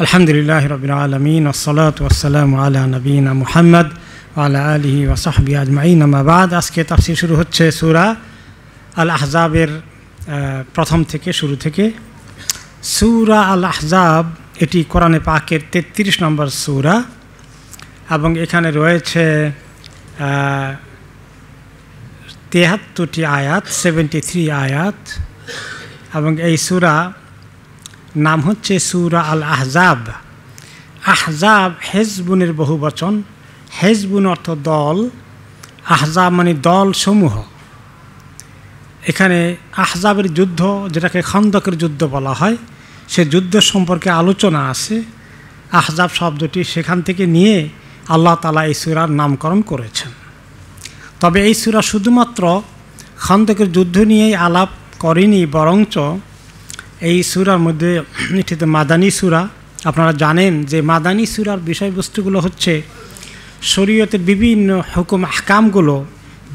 আলহামদুলিল্লাহ রাব্বিল আলামিন ওয়াসসালাতু ওয়াসসালামু আলা নবিয়িনা মুহাম্মদ ওয়া আলা আলিহি ওয়া সাহবিহি আজমাইন। আম্মা বাদ। আজকে তাফসীর শুরু হচ্ছে সূরা আল আহজাবের প্রথম থেকে শুরু থেকে। সূরা আল আহজাব এটি কোরআনে পাকের 33 নম্বর সূরা এবং এখানে রয়েছে 73টি আয়াত, 73 আয়াত, এবং এই সূরা নাম হচ্ছে সূরা আল আহজাব। আহজাব হেজবুনের বহু বচন। হেজবুন অর্থ দল, আহজাব মানে দল সমূহ। এখানে আহজাবের যুদ্ধ, যেটাকে খন্দকের যুদ্ধ বলা হয়, সে যুদ্ধ সম্পর্কে আলোচনা আছে। আহজাব শব্দটি সেখান থেকে নিয়ে আল্লাহ তাআলা এই সূরার নামকরণ করেছেন। তবে এই সূরা শুধুমাত্র খন্দকের যুদ্ধ নিয়েই আলাপ করেনি, বরঞ্চ এই সূরার মধ্যে এটিতে মাদানী সূরা। আপনারা জানেন যে মাদানী সূরার বিষয়বস্তুগুলো হচ্ছে শরীয়তের বিভিন্ন হুকুম আহকামগুলো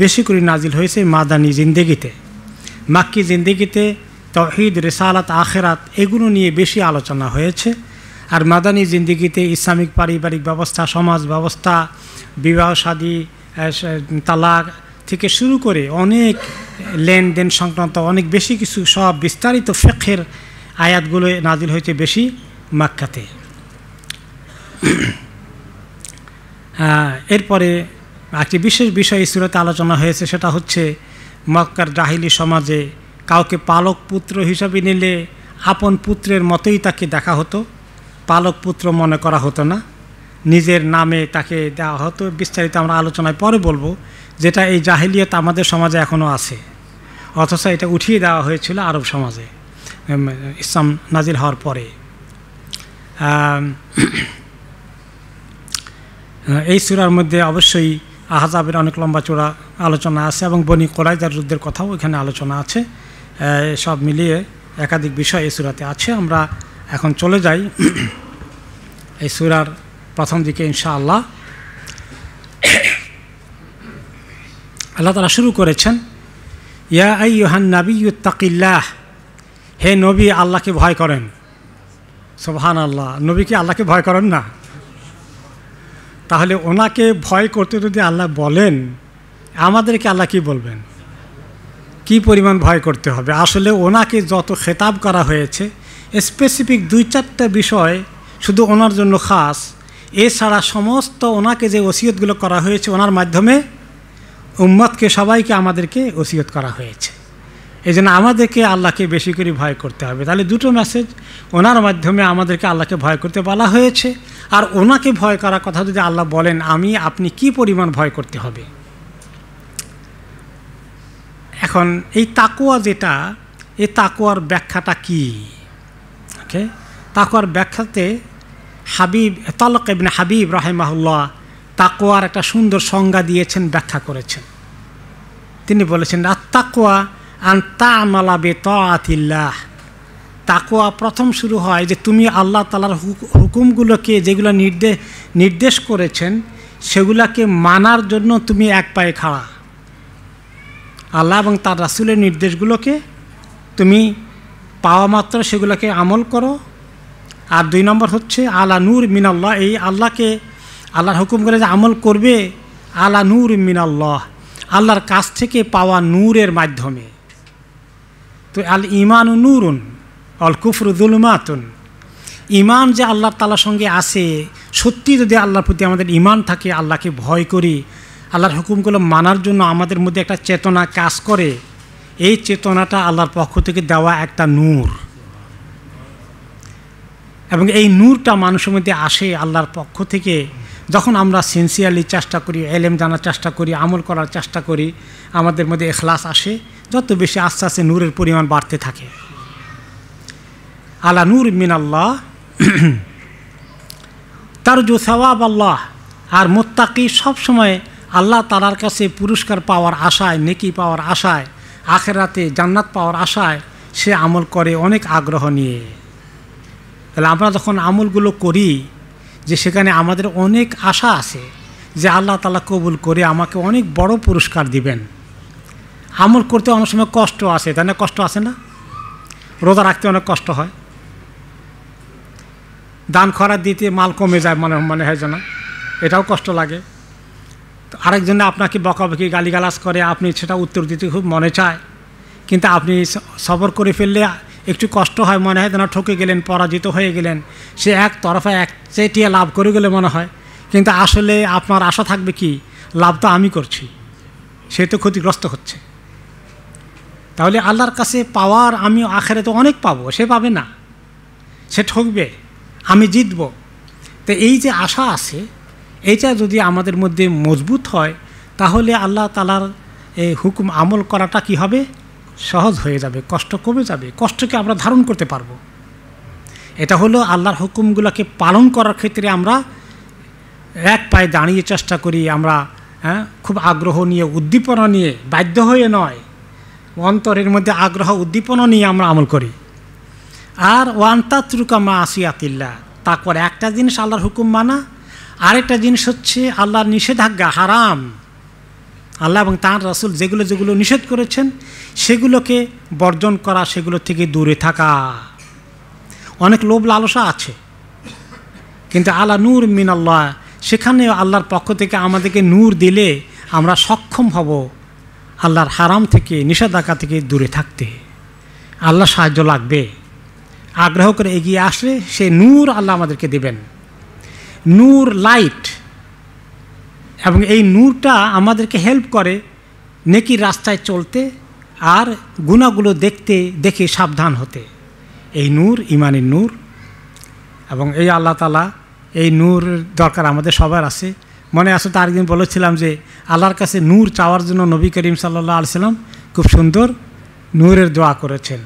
বেশি করে নাজিল হয়েছে মাদানী জিন্দেগিতে। মাক্কি জিন্দেগিতে তাওহীদ, রিসালাত, আখিরাত এগুলো নিয়ে বেশি আলোচনা হয়েছে। আর মাদানী জিন্দেগিতে ইসলামিক পারিবারিক ব্যবস্থা, সমাজ ব্যবস্থা, বিবাহ শাদী, তালাক থেকে শুরু করে অনেক লেনদেন সংক্রান্ত অনেক বেশি কিছু সব বিস্তারিত ফিকহের আয়াতগুলো নাজিল হয়েছে বেশি মক্কাতে। এরপরে একটি বিশেষ বিষয় এই সূরাতে আলোচনা হয়েছে, সেটা হচ্ছে মক্কার জাহিলি সমাজে কাউকে পালক পুত্র হিসাবে নিলে আপন পুত্রের মতোই তাকে দেখা হতো, পালক পুত্র মনে করা হতো না, নিজের নামে তাকে দেওয়া হতো। বিস্তারিত আমরা আলোচনায় পরে বলবো, যেটা এই জাহিলিয়ত আমাদের সমাজে এখনও আছে, অথচ এটা উঠিয়ে দেওয়া হয়েছিল আরব সমাজে ইসলাম নাজিল হওয়ার পরে। এই সূরার মধ্যে অবশ্যই আহজাবের অনেক লম্বা চূড়া আলোচনা আছে এবং বনি কুরাইজার যুদ্ধের কথাও এখানে আলোচনা আছে। সব মিলিয়ে একাধিক বিষয় এই সূরাতে আছে। আমরা এখন চলে যাই এই সূরার প্রথম দিকে ইনশাআল্লাহ। আল্লাহ তাআলা শুরু করেছেন, ইয়া আইয়ুহান নাবিয়্যুত্তাকিল্লাহ, হে নবী আল্লাহকে ভয় করেন। সুবহানাল্লাহ, নবী কি আল্লাহকে ভয় করেন না? তাহলে ওনাকে ভয় করতে যদি আল্লাহ বলেন, আমাদেরকে আল্লাহ কি বলবেন? কি পরিমাণ ভয় করতে হবে? আসলে ওনাকে যত খেতাব করা হয়েছে, স্পেসিফিক 2-4টা বিষয় শুধু ওনার জন্য খাস, এছাড়া সমস্ত ওনাকে যে ওসিয়তগুলো করা হয়েছে ওনার মাধ্যমে উম্মতকে সবাইকে আমাদেরকে ওসিয়ত করা হয়েছে। এই জন্য আমাদেরকে আল্লাহকে বেশি করে ভয় করতে হবে। তাহলে দুটো মেসেজ, ওনার মাধ্যমে আমাদেরকে আল্লাহকে ভয় করতে বলা হয়েছে, আর ওনাকে ভয় করার কথা যদি আল্লাহ বলেন, আপনি কি পরিমাণ ভয় করতে হবে। এখন এই তাকওয়া যেটা, এই তাকওয়ার ব্যাখ্যাটা কি? ওকে, তাকওয়ার ব্যাখ্যাতে তালক ইবনে হাবিব রাহিমাহুল্লাহ তাকওয়ার একটা সুন্দর সংজ্ঞা দিয়েছেন, ব্যাখ্যা করেছেন। তিনি বলেছেন, আত-তাকওয়া আন তা'মালা বিতাআতিল্লাহ। তাকওয়া প্রথম শুরু হয় যে তুমি আল্লাহ তাআলার হুকুমগুলোকে, যেগুলো নির্দেশ করেছেন, সেগুলোকে মানার জন্য তুমি এক পায়ে খাড়া। আল্লাহ এবং তার রাসূলের নির্দেশগুলোকে তুমি পাওয়া মাত্র সেগুলোকে আমল করো। আর 2 নম্বর হচ্ছে আলা নূর মিনাল্লাহ, এই আল্লাহর হুকুম করে যে আমল করবে, আলা নূর মিনাল্লাহ, আল্লাহর কাছ থেকে পাওয়া নূরের মাধ্যমে। তো আল ঈমানু নূরুন আল কুফরু যুলুমাতুন। ঈমান যে আল্লাহ তাআলার সঙ্গে আছে, সত্যি যদি আল্লাহর প্রতি আমাদের ঈমান থাকে, আল্লাহকে ভয় করি, আল্লাহর হুকুমগুলো মানার জন্য আমাদের মধ্যে একটা চেতনা কাজ করে, এই চেতনাটা আল্লাহর পক্ষ থেকে দেওয়া একটা নূর, এবং এই নূরটা মানুষের মধ্যে আসে আল্লাহর পক্ষ থেকে। যখন আমরা সিনসিয়ারলি চেষ্টা করি, এলেম জানার চেষ্টা করি, আমল করার চেষ্টা করি, আমাদের মধ্যে ইখলাস আসে, যত বেশি আস্তে আস্তে নূরের পরিমাণ বাড়তে থাকে। আলা নূর মিনাল্লাহ তারজু সাওয়াব আল্লাহ। আর মুত্তাকি সবসময় আল্লাহ তাআলার কাছে পুরস্কার পাওয়ার আশায়, নেকি পাওয়ার আশায়, আখিরাতে জান্নাত পাওয়ার আশায় সে আমল করে অনেক আগ্রহ নিয়ে। তাহলে আমরা যখন আমলগুলো করি, যে সেখানে আমাদের অনেক আশা আছে যে আল্লাহ তাআলা কবুল করে আমাকে অনেক বড় পুরস্কার দিবেন। আমল করতে অনেক সময় কষ্ট আছে, তাই না? কষ্ট আছে না? রোজা রাখতে অনেক কষ্ট হয়, দান খয়রাত দিতে মাল কমে যায় মনে হয় যেন, এটাও কষ্ট লাগে। আরেকজনে আপনাকে বকাবকি গালিগালাজ করে, আপনি সেটা উত্তর দিতে খুব মনে চায়, কিন্তু আপনি সবর করে ফেললে একটু কষ্ট হয়, মনে হয় যেন ঠকে গেলেন, পরাজিত হয়ে গেলেন, সে এক তরফা এক চেটিয়া লাভ করে গেলে মনে হয়, কিন্তু আসলে আপনার আশা থাকবে কি, লাভ তো আমি করছি, সে তো ক্ষতিগ্রস্ত হচ্ছে। তাহলে আল্লাহর কাছে পাওয়ার আমি আখেরাতে অনেক পাবো, সে পাবে না, সে ঠকবে, আমি জিতব। তো এই যে আশা আছে, এইটা যদি আমাদের মধ্যে মজবুত হয়, তাহলে আল্লাহ তাআলার এই হুকুম আমল করাটা কি হবে, সহজ হয়ে যাবে, কষ্ট কমে যাবে, কষ্টকে আমরা ধারণ করতে পারবো। এটা হলো আল্লাহর হুকুমগুলোকে পালন করার ক্ষেত্রে আমরা এক পায়ে দাঁড়িয়ে চেষ্টা করি, আমরা খুব আগ্রহ নিয়ে, উদ্দীপনা নিয়ে, বাধ্য হয়ে নয়, অন্তরের মধ্যে আগ্রহ উদ্দীপনা নিয়ে আমরা আমল করি। আর ওয়ান্তাত্রুকা মা আসিয়াতিল্লাহ, তারপর একটা জিনিস আল্লাহর হুকুম মানা, আরেকটা জিনিস হচ্ছে আল্লাহর নিষেধাজ্ঞা, হারাম, আল্লাহ এবং তাঁর রাসূল যেগুলো যেগুলো নিষেধ করেছেন সেগুলোকে বর্জন করা, সেগুলো থেকে দূরে থাকা। অনেক লোভ লালসা আছে, কিন্তু আলা নূর মিনাল্লাহ, সেখানে আল্লাহর পক্ষ থেকে আমাদেরকে নূর দিলে আমরা সক্ষম হব আল্লাহর হারাম থেকে, নিষেধাজ্ঞা থেকে দূরে থাকতে। আল্লাহ সাহায্য লাগবে, আগ্রহ করে এগিয়ে আসলে সে নূর আল্লাহ আমাদেরকে দেবেন, নূর, লাইট। এবং এই নূরটা আমাদেরকে হেল্প করে নেকির রাস্তায় চলতে আর গুনাহগুলো দেখে সাবধান হতে। এই নূর ঈমানের নূর, এবং এই আল্লাহ তাআলা এই নূর দরকার আমাদের সবার আছে। মনে আছে তো আরেকদিন বলেছিলাম যে আল্লাহর কাছে নূর চাওয়ার জন্য নবী করিম সাল্লাল্লাহু আলাইহি সাল্লাম খুব সুন্দর নূরের দোয়া করেছেন।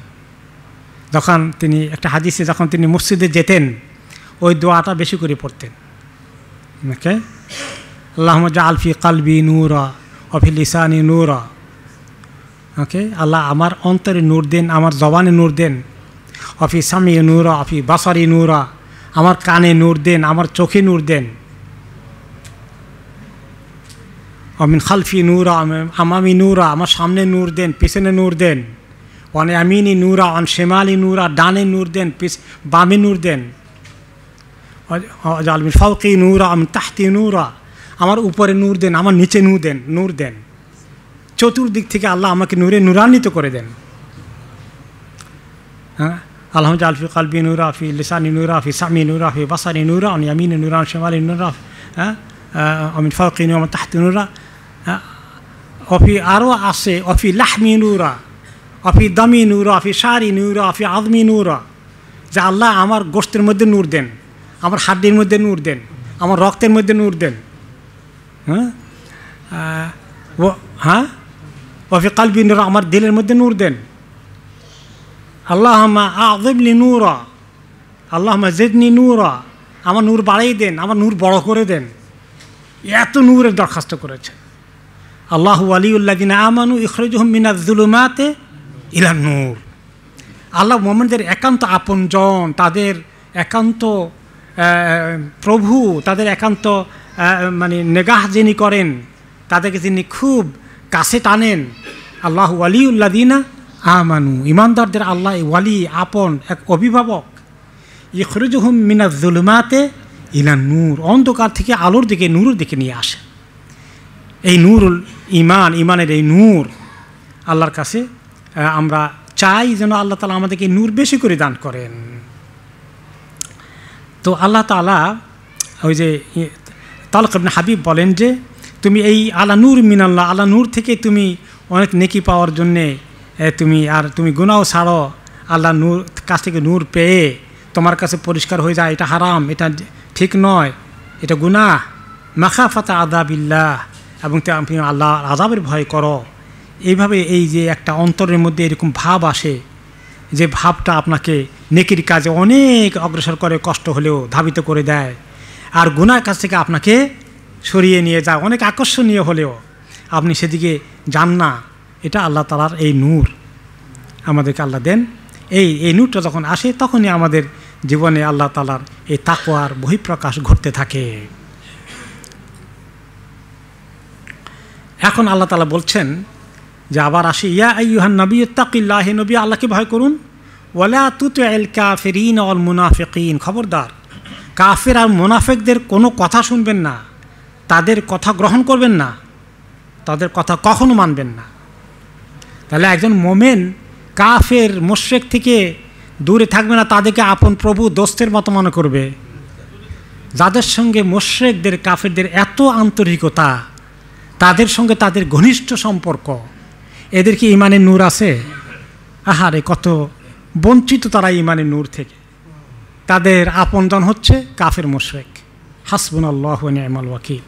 যখন তিনি একটা হাদিসে যখন তিনি মসজিদে যেতেন, ওই দোয়াটা বেশি করে পড়তেন। ওকে, আল্লাহুম্মা জাআল ফি কলবি নূরা ওয়া ফি লিসানি নূরা। ওকে, আল্লাহ আমার অন্তরে নূর দেন, আমার জবানে নূর দেন। ওয়া ফি সামি নূরা ওয়া ফি বাসারি নূরা, আমার কানে নূর দেন, আমার চোখে নূর দেন। মিন খালফি নূরা, আমামি নূরা, আমার সামনে নূর দেন, পিছনে নূর দেন। ওয়ান ইয়ামিনি নূরা, ওয়ান শিমালি নূরা, ডানে নূর দেন, বামে নূর দেন। ওয়াজআল মিন ফাওকি নূরা, মিন তাহতি নূরা, আমার উপরে নূর দেন, আমার নিচে নূর দেন। চতুর্দিক থেকে আল্লাহ আমাকে নূরে নূরান্বিত করে দেন। হ্যাঁ, আল্লাহুম্মা জাআল ফি কলবি নূরা, ফি লিসানি নূরা, ফি সামি নূরা, ফি বাসারি নূরা, ওয়ান ইয়ামিনি নূরা, ওয়ান শিমালি নূরা, মিন ফাওকি নূরা, মিন তাহতি নূরা। অফি আরও আছে অফি লাহমি নূরা, অফি দামি নূরা, অফি শারি নূরা, অফি আদমি নূরা, যে আল্লাহ আমার গোশতের মধ্যে নূর দেন, আমার হাড্ডির মধ্যে নূর দেন, আমার রক্তের মধ্যে নূর দেন। অফি কলবি নূরা, আমার দিলের মধ্যে নূর দেন। আল্লাহুম্মা আযিমনি নূরা, আল্লাহুম্মা জিদনি নূরা, আমার নূর বাড়াই দেন, আমার নূর বড় করে দেন। এত নূরের দরখাস্ত করেছে। আল্লাহু ওয়ালিউল্লাযিনা আমানু ইখরিজুহুম মিনাজ-যুলুমাতি ইলান নূর। আল্লাহ মুমিনদের একান্ত আপনজন, তাদের একান্ত প্রভু, তাদের একান্ত মানে নেগাহ যিনি করেন, তাদেরকে যিনি খুব কাছে টানেন। আল্লাহু ওয়ালিউল্লাযিনা আমানু, ইমানদারদের আল্লাহ ওয়ালি, আপন, এক অভিভাবক। ইখরিজুহুম মিনাজ-যুলুমাতি ইলান নূর, অন্ধকার থেকে আলোর দিকে, নূরের দিকে নিয়ে আসে। এই নূরুল ঈমান, ঈমানের এই নূর আল্লাহর কাছে আমরা চাই যেন আল্লাহ তাআলা আমাদেরকে নূর বেশি করে দান করেন। তো আল্লাহ তাআলা ওই যে তালক ইবনে হাবিব বলেন যে তুমি এই আলা নূর মিনাল্লাহ, আলা নূর থেকে তুমি অনেক নেকি পাওয়ার জন্যে তুমি গুনাহ ছাড়ো, আল্লাহ নূর কাছ থেকে নূর পেয়ে তোমার কাছে পরিষ্কার হয়ে যায়, এটা হারাম, এটা ঠিক নয়, এটা গুনাহ, মাখাফাতা আযাবিল্লাহ, এবং তুমি আল্লাহর আযাবের ভয় করো। এইভাবে এই যে একটা অন্তরের মধ্যে এরকম ভাব আসে, যে ভাবটা আপনাকে নেকির কাজে অনেক অগ্রসর করে, কষ্ট হলেও ধাবিত করে দেয়, আর গুনার কাছ থেকে আপনাকে সরিয়ে নিয়ে যায়, অনেক আকর্ষণীয় হলেও আপনি সেদিকে যান না। এটা আল্লাহ তাআলার এই নূর আমাদেরকে আল্লাহ দেন। এই নূরটা যখন আসে তখনই আমাদের জীবনে আল্লাহ তাআলার এই তাকওয়ার বহিঃপ্রকাশ ঘটতে থাকে। এখন আল্লাহ তাআলা বলছেন যে আবার আসি, ইয়া আইয়ুহান নবী ইত্তাকিল্লাহ, হে নবী আল্লাহকে ভয় করুন, ওয়ালা তুতিউল কাফিরিন ওয়াল মুনাফিকিন, খবরদার কাফের আর মুনাফিকদের কোনো কথা শুনবেন না, তাদের কথা গ্রহণ করবেন না, তাদের কথা কখনো মানবেন না। তাহলে একজন মোমেন কাফের মুশরিক থেকে দূরে থাকবে না, তাদেরকে আপন প্রভু দোস্তের মতো মনে করবে। যাদের সঙ্গে মুশরিকদের কাফেরদের এত আন্তরিকতা, তাদের সঙ্গে তাদের ঘনিষ্ঠ সম্পর্ক, এদের কি ইমানের নূর আছে? আহারে কত বঞ্চিত তারা ইমানের নূর থেকে। তাদের আপনজন হচ্ছে কাফের মুশরিক। হাসবুনাল্লাহু ওয়া নি'মাল ওয়াকিল।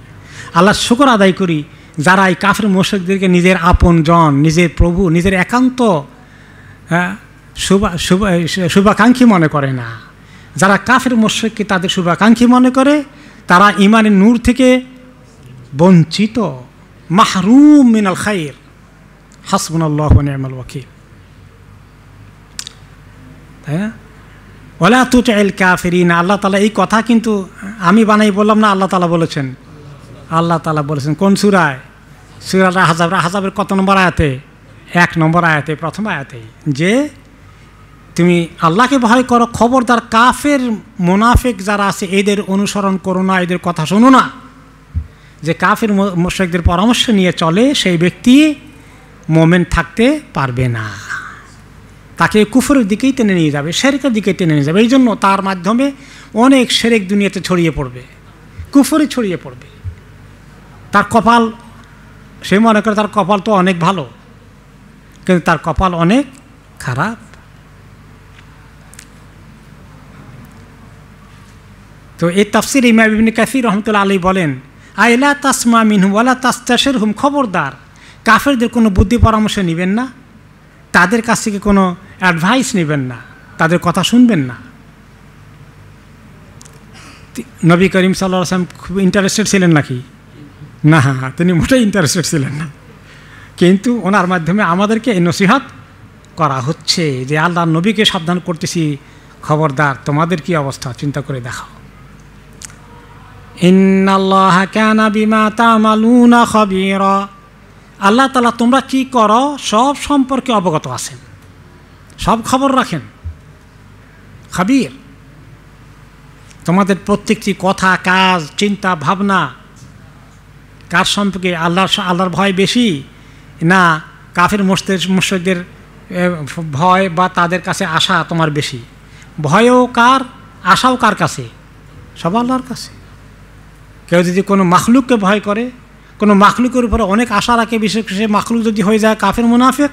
আল্লাহর শুকর আদায় করি যারা এই কাফের মুশরিকদেরকে নিজের আপনজন, নিজের প্রভু, নিজের একান্ত শুভাকাঙ্ক্ষী মনে করে না। যারা কাফের মুশরিককে তাদের শুভাকাঙ্ক্ষী মনে করে, তারা ইমানের নূর থেকে বঞ্চিত, মাহরুম মিনাল খাইর। হাসবুনাল্লাহু ওয়া নি'মাল ওয়াকিল। তাই না? ওয়ালা তুতি'ল কাফিরিন। আল্লাহ তাআলা এই কথা কিন্তু আমি বানাই বললাম না, আল্লাহ তাআলা বলেছেন। আল্লাহ তাআলা বলেছেন কোন সূরায়? সূরা আহজাবের কত নম্বর আয়াতে? 1 নম্বর আয়াতে, প্রথম আয়াতে, যে তুমি আল্লাহকে ভয় করো, খবরদার কাফের মুনাফিক যারা আছে এদের অনুসরণ করো না, এদের কথা শোনো না। যে কাফের মুশরিকদের পরামর্শ নিয়ে চলে সেই ব্যক্তি মোমেন থাকতে পারবে না, তাকে কুফরের দিকেই টেনে নিয়ে যাবে, শিরকের দিকে টেনে নিয়ে যাবে। এই জন্য তার মাধ্যমে অনেক শিরক দুনিয়াতে ছড়িয়ে পড়বে, কুফরে ছড়িয়ে পড়বে। তার কপাল, সে মনে করে তার কপাল তো অনেক ভালো, কিন্তু তার কপাল অনেক খারাপ। তো এই তাফসির ইমাম ইবনে কাসির রহমতুল্লাহ আলাইহি বলেন, আইলা তাসমা মিনহুম ওয়ালা তাস্তাশিরহুম, খবরদার কাফেরদের কোনো বুদ্ধি পরামর্শ নেবেন না, তাদের কাছ থেকে কোনো অ্যাডভাইস নেবেন না, তাদের কথা শুনবেন না। নবী করিম সাল্লাল্লাহু আলাইহি ওয়াসাল্লাম খুব ইন্টারেস্টেড ছিলেন নাকি? না, তিনি মোটেই ইন্টারেস্টেড ছিলেন না। কিন্তু ওনার মাধ্যমে আমাদেরকে এই নসিহত করা হচ্ছে যে আল্লাহর নবীকে সাবধান করতেছি, খবরদার তোমাদের কি অবস্থা চিন্তা করে দেখাও। ইন্নাল্লাহা কানা বিমা তা'মালুনা খাবীরা। আল্লাহ তাআলা তোমরা কি করো সব সম্পর্কে অবগত আছেন, সব খবর রাখেন, খাবীর। তোমাদের প্রত্যেকটি কথা, কাজ, চিন্তা, ভাবনা কার সম্পর্কে, আল্লাহর ভয় বেশি না কাফের মুশরিকদের ভয় বা তাদের কাছে আশা তোমার বেশি? ভয়ও কার, আশাও কার কাছে? সব আল্লাহর কাছে। কেউ যদি কোনো মাখলুককে ভয় করে, কোনো মাখলুকের উপরে অনেক আশা রাখে, বিশেষ করে সে মাখলুক যদি হয়ে যায় কাফের মুনাফিক,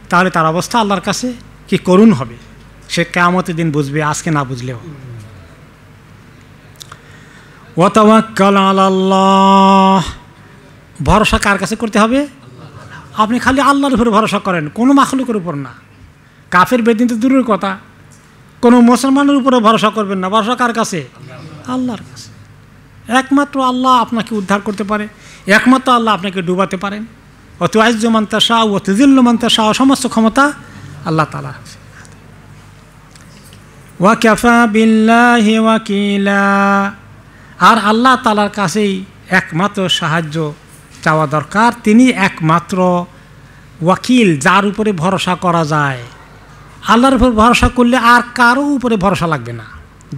তাহলে তার অবস্থা আল্লাহর কাছে কি করুণ হবে, সে কিয়ামতের দিন বুঝবে, আজকে না বুঝলেও। ওয়া তাওয়াক্কাল আলাল্লাহ, ভরসা কার কাছে করতে হবে? আপনি খালি আল্লাহর উপর ভরসা করেন, কোনো মাখলুকের উপর না। কাফের বেদিন তো দূরের কথা, কোনো মুসলমানের উপরে ভরসা করবেন না। ভরসা কার কাছে? আল্লাহর কাছে। একমাত্র আল্লাহ আপনাকে উদ্ধার করতে পারে, একমাত্র আল্লাহ আপনাকে ডুবাতে পারেন। অত আইজ্জু মান তাশাউ ওয়া তুযিল্লু মান তাশাউ, সমস্ত ক্ষমতা আল্লাহ তাআলা। ওয়া কাফা বিল্লাহি ওয়াকিলা, আর আল্লাহ তাআলার কাছেই একমাত্র সাহায্য চাওয়া দরকার। তিনি একমাত্র ওয়াকিল, যার উপরে ভরসা করা যায়। আল্লাহর উপর ভরসা করলে আর কারো উপরে ভরসা লাগবে না,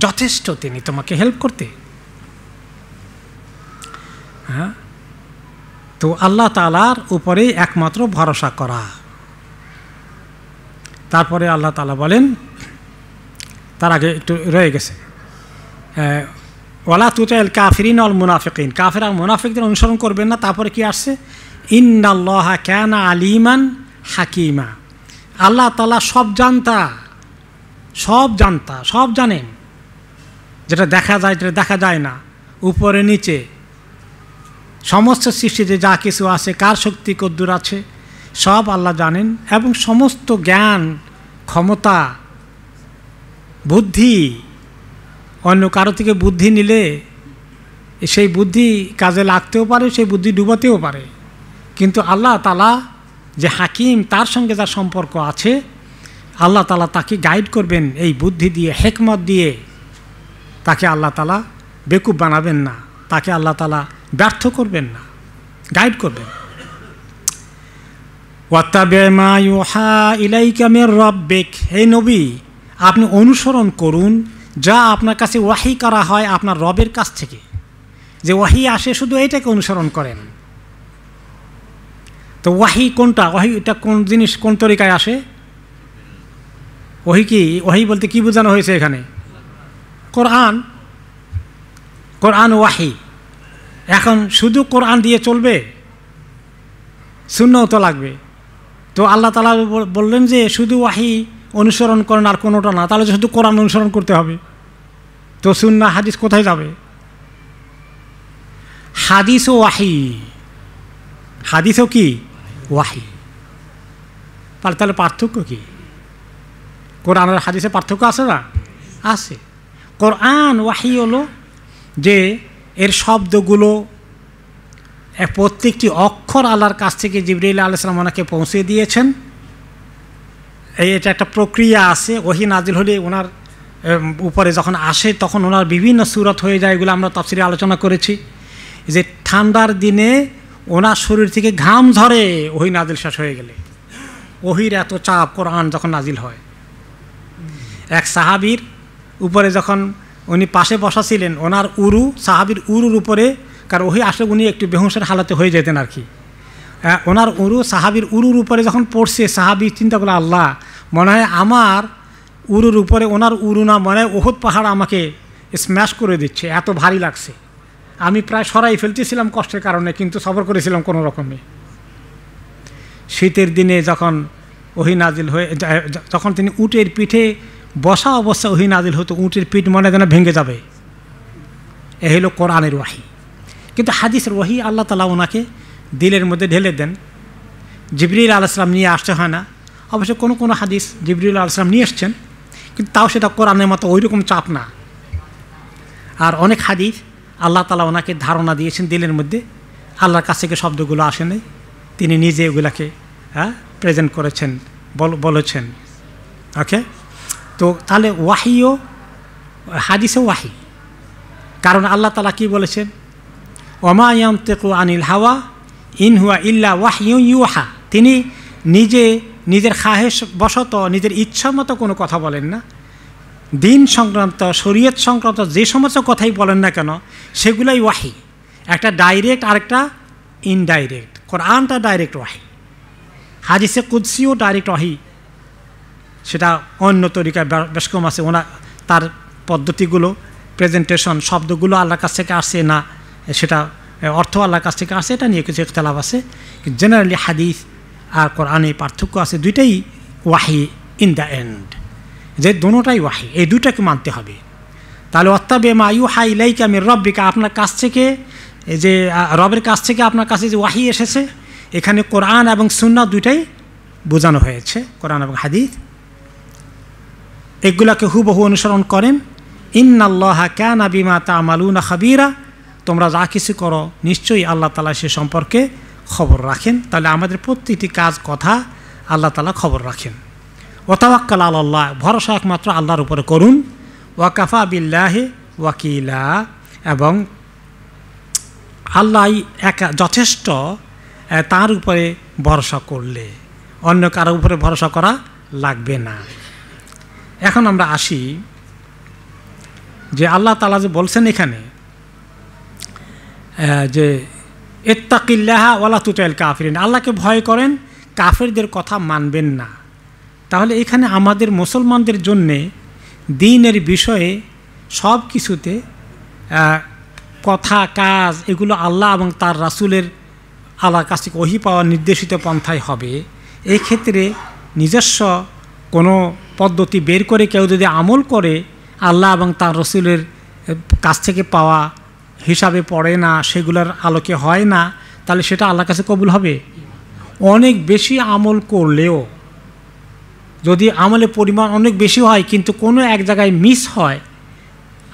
যথেষ্ট তিনি তোমাকে হেল্প করতে। হ্যাঁ, তো আল্লাহ তাআলার উপরেই একমাত্র ভরসা করা। তারপরে আল্লাহ তাআলা বলেন, তার আগে একটু রয়ে গেছে, ওয়ালা তুতি'ল কাফিরিন ওয়াল মুনাফিকিন, কাফের আর মুনাফিকদের অনুসরণ করবেন না। তারপরে কি আসছে? ইন্নাল্লাহা কানা আলিমান হাকিমা, আল্লাহ তাআলা সব জানতা, সব জানেন। যেটা দেখা যায়, যেটা দেখা যায় না, উপরে নিচে সমস্ত সৃষ্টিতে যা কিছু আছে, কার শক্তি কদ্দুর আছে, সব আল্লাহ জানেন। এবং সমস্ত জ্ঞান, ক্ষমতা, বুদ্ধি, অন্য কারো থেকে বুদ্ধি নিলে সেই বুদ্ধি কাজে লাগতেও পারে, সেই বুদ্ধি ডুবাতেও পারে। কিন্তু আল্লাহ তাআলা যে হাকিম, তার সঙ্গে যার সম্পর্ক আছে, আল্লাহ তাআলা তাকে গাইড করবেন এই বুদ্ধি দিয়ে, হিকমত দিয়ে। তাকে আল্লাহ তাআলা বেকুব বানাবেন না, তাকে আল্লাহ তাআলা ব্যর্থ করবেন না, গাইড করবেন। ওয়াত্তাবি' মা ইউহা ইলাইকা মির রাব্বিক, হে নবী আপনি অনুসরণ করুন যা আপনার কাছে ওয়াহি করা হয় আপনার রবের কাছ থেকে, যে ওয়াহি আসে শুধু এইটাকে অনুসরণ করেন। তো ওয়াহি কোনটা? ওয়াহি এটা কোন জিনিস, কোন তরিকায় আসে? ওয়াহি কি? ওয়াহি বলতে কি বোঝানো হয়েছে এখানে? কোরআন। কোরআন ওয়াহি। এখন শুধু কোরআন দিয়ে চলবে? সুন্নাহও তো লাগবে। তো আল্লাহ তাআলা বললেন যে শুধু ওয়াহি অনুসরণ করেন আর কোনোটা না, তাহলে শুধু কোরআন অনুসরণ করতে হবে। তো সুন্নাহ হাদিস কোথায় যাবে? হাদিসও ওয়াহি, হাদিসও কি? ওয়াহি। তাহলে পার্থক্য কি? কোরআন আর হাদিসে পার্থক্য আছে না? আছে। কোরআন ওয়াহি হলো যে এর শব্দগুলো প্রত্যেকটি অক্ষর আল্লাহর কাছ থেকে জিবরাইল আলাইহিস সালাম ওনাকে পৌঁছে দিয়েছেন। এটা একটা প্রক্রিয়া আছে। ওহী নাজিল হলে ওনার উপরে যখন আসে তখন ওনার বিভিন্ন সূরত হয়ে যায়, এগুলো আমরা তাফসীরে আলোচনা করেছি। যে ঠান্ডার দিনে ওনার শরীর থেকে ঘাম ঝরে ওহী নাজিল শেষ হয়ে গেলে। ওহীর এত চাপ কোরআন যখন নাজিল হয়। এক সাহাবীর উপরে যখন উনি পাশে বসা ছিলেন, ওনার উরু, সাহাবীর উরুর উপরে, কারণ ওহী আসলে উনি একটু বেহুশের হালাতে হয়ে যেতেন আর কি। ওনার উরু সাহাবীর উরুর উপরে যখন পড়ছে, সাহাবী চিন্তা করলো, আল্লাহ, মনে হয় আমার উরুর উপরে ওনার উরু না, মনে হয় উহুদ পাহাড় আমাকে স্ম্যাশ করে দিচ্ছে, এত ভারী লাগছে। আমি প্রায় সরাই ফেলতেছিলাম কষ্টের কারণে, কিন্তু সবর করেছিলাম কোনো রকমে। শীতের দিনে যখন ওহী নাজিল হয়ে, যখন তিনি উটের পিঠে বসা অবস্থা ওহী নাজিল হতো, উটের পিঠ মনে যেন ভেঙে যাবে। এ হলো কোরআনের ওয়াহি। কিন্তু হাদিসের ওয়াহি আল্লাহ তাআলা ওনাকে দিলের মধ্যে ঢেলে দেন। জিবরিল আলাইহিস সালাম নিয়ে আসতে হয় না। অবশ্য কোনো কোনো হাদিস জিবরিল আলাইহিস সালাম নিয়ে এসছেন, কিন্তু তাও সেটা কোরআনের মতো ওই রকম চাপ না। আর অনেক হাদিস আল্লাহ তাআলা ওনাকে ধারণা দিয়েছেন দিলের মধ্যে, আল্লাহর কাছ থেকে শব্দগুলো আসে নাই, তিনি নিজে ওগুলাকে প্রেজেন্ট করেছেন, বলেছেন। ওকে, তো তাহলে ওয়াহিও হাদিসও ওয়াহি। কারণ আল্লাহ তাআলা কি বলেছেন? ওমা ইয়ানতিকু আনিল হাওয়া ইন হুয়া ইল্লা ওয়াহয়ু ইউহা। তিনি নিজের খাহেশ বশত, নিজের ইচ্ছা মতো কোনো কথা বলেন না। দিন সংক্রান্ত, শরীয়ত সংক্রান্ত যে সমস্ত কথাই বলেন না কেন, সেগুলাই ওয়াহি। একটা ডাইরেক্ট আর একটা ইনডাইরেক্ট। কোরআনটা ডাইরেক্ট ওয়াহি, হাদিসে কুদসিও ডাইরেক্ট ওয়াহি। সেটা অন্য তরিকায় বেশ কম আছে। তার পদ্ধতিগুলো, প্রেজেন্টেশন, শব্দগুলো আল্লাহর কাছ থেকে আসে না, সেটা অর্থ আল্লাহর কাছ থেকে আসে, এটা নিয়ে কিছু ইখতিলাফ আছে। জেনারেলি হাদিস আর কোরআনে পার্থক্য আছে, দুইটাই ওয়াহি ইন দ্য এন্ড, যে দুটোটাই ওয়াহি, এই দুটাকে মানতে হবে। তাহলে ওয়াত্তাবি মা ইউহা ইলাইকা মির রাব্বিকা, আপনার কাছ থেকে, যে রবের কাছ থেকে আপনার কাছে যে ওয়াহি এসেছে, এখানে কোরআন এবং সুন্নাহ দুইটাই বোঝানো হয়েছে, কোরআন এবং হাদিস। এগুলাকে হুবহু অনুসরণ করেন। ইন্নাল্লাহা কানা বিমা তা'মালুনা খাবীরা, তোমরা যা কিছু করো নিশ্চয়ই আল্লাহ তাআলা সে সম্পর্কে খবর রাখেন। তাহলে আমাদের প্রতিটি কাজ, কথা আল্লাহ তাআলা খবর রাখেন। ওয়া তাওয়াক্কাল আলাল্লাহ, ভরসা একমাত্র আল্লাহর উপরে করুন। ওয়া কাফা বিল্লাহি ওয়াকিলা, এবং আল্লাহই একা যথেষ্ট, তার উপরে ভরসা করলে অন্য কারো উপরে ভরসা করা লাগবে না। এখন আমরা আসি যে আল্লাহ তাআলা যে বলছেন এখানে যে ইত্তাকিল্লাহা ওয়ালা তুতিল কাফিরিন, আল্লাহকে ভয় করেন, কাফেরদের কথা মানবেন না। তাহলে এখানে আমাদের মুসলমানদের জন্যে দ্বীনের বিষয়ে সব কিছুতে কথা, কাজ, এগুলো আল্লাহ এবং তার রাসূলের আল্লাহর কাছ থেকে ওহী পাওয়া নির্দেশিত পন্থায় হবে। এই ক্ষেত্রে নিজস্ব কোনো পদ্ধতি বের করে কেউ যদি আমল করে আল্লাহ এবং তার রাসূলের কাছ থেকে পাওয়া হিসাবে পড়ে না, সেগুলোর আলোকে হয় না, তাহলে সেটা আল্লাহর কাছে কবুল হবে? অনেক বেশি আমল করলেও, যদি আমলের পরিমাণ অনেক বেশি হয় কিন্তু কোনো এক জায়গায় মিস হয়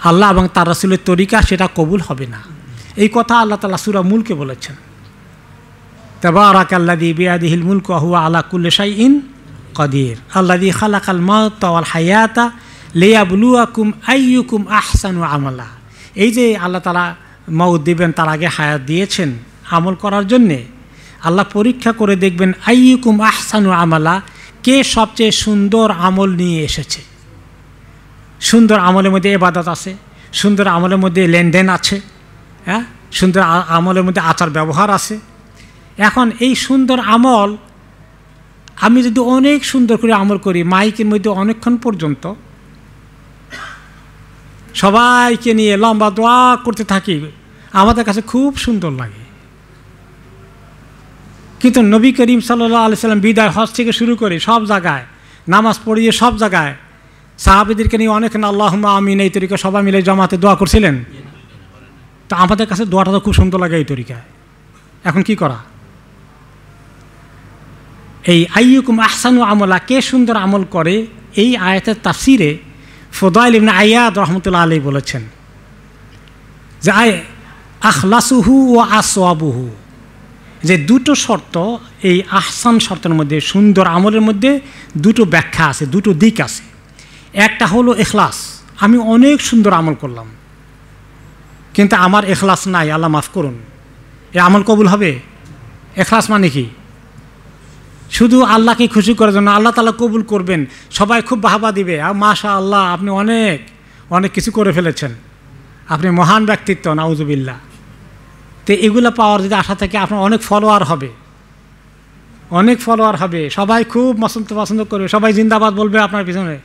আল্লাহ এবং তার রাসূলের তরিকা, সেটা কবুল হবে না। এই কথা আল্লাহ তাআলা সূরা মুলকে বলেছেন, তাবারাকাল্লাযী বিয়াদিহিল মুলকু ওয়া হুয়া আলা কুল্লি শাইইন কাদির, আল্লাযী খালাকাল মাউতা ওয়াল হায়াতা লিয়াবলুয়াকুম আইয়ুকুম আহসানু আমালা। এই যে আল্লাহ তাআলা মউত দিবেন, তার আগে হায়াত দিয়েছেন আমল করার জন্যে। আল্লাহ পরীক্ষা করে দেখবেন আইয়ুকুম আহসানু আমালা, কে সবচেয়ে সুন্দর আমল নিয়ে এসেছে। সুন্দর আমলের মধ্যে ইবাদত আছে, সুন্দর আমলের মধ্যে লেনদেন আছে, হ্যাঁ, সুন্দর আমলের মধ্যে আচার ব্যবহার আছে। এখন এই সুন্দর আমল আমি যদি অনেক সুন্দর করে আমল করি, মাইকের মধ্যে অনেকক্ষণ পর্যন্ত সবাইকে নিয়ে লম্বা দোয়া করতে থাকি, আমাদের কাছে খুব সুন্দর লাগে। কিন্তু নবী করিম সাল্লাল্লাহু আলাইহি সাল্লাম বিদায় হজ থেকে শুরু করে সব জায়গায় নামাজ পড়িয়ে সব জায়গায় সাহাবীদেরকে নিয়ে অনেক আল্লাহুম্মা আমিন এই তরিকা সবাই মিলে জামাতে দোয়া করছিলেন। তো আমাদের কাছে দোয়াটা তো খুব সুন্দর লাগে এই তরিকায়। এখন কি করা? এই আইয়ুকুম আহসানু আমলা, কে সুন্দর আমল করে, এই আয়াতের তাফসিরে ফুদাইল ইবনে আয়াদ রাহমাতুল্লাহ আলাইহি বলেছেন যে আখলাসুহু ওয়া আসওয়াবুহু, যে দুটো শর্ত এই আহসান শর্তের মধ্যে, সুন্দর আমলের মধ্যে দুটো ব্যাখ্যা আছে, দুটো দিক আছে। একটা হলো ইখলাস, আমি অনেক সুন্দর আমল করলাম কিন্তু আমার ইখলাস নাই, আল্লাহ মাফ করুন, এ আমল কবুল হবে? ইখলাস মানে কি? শুধু আল্লাহকে খুশি করার জন্য, আল্লাহ তাআলা কবুল করবেন, সবাই খুব বাহবা দিবে, মাশাআল্লাহ আপনি অনেক অনেক কিছু করে ফেলেছেন, আপনি মহান ব্যক্তিত্ব, নাউজুবিল্লাহ। তো এগুলো পাওয়ার যদি আশা থাকে, আপনার অনেক ফলোয়ার হবে, অনেক ফলোয়ার হবে, সবাই খুব পছন্দ করবে, সবাই জিন্দাবাদ বলবে আপনার পিছনে,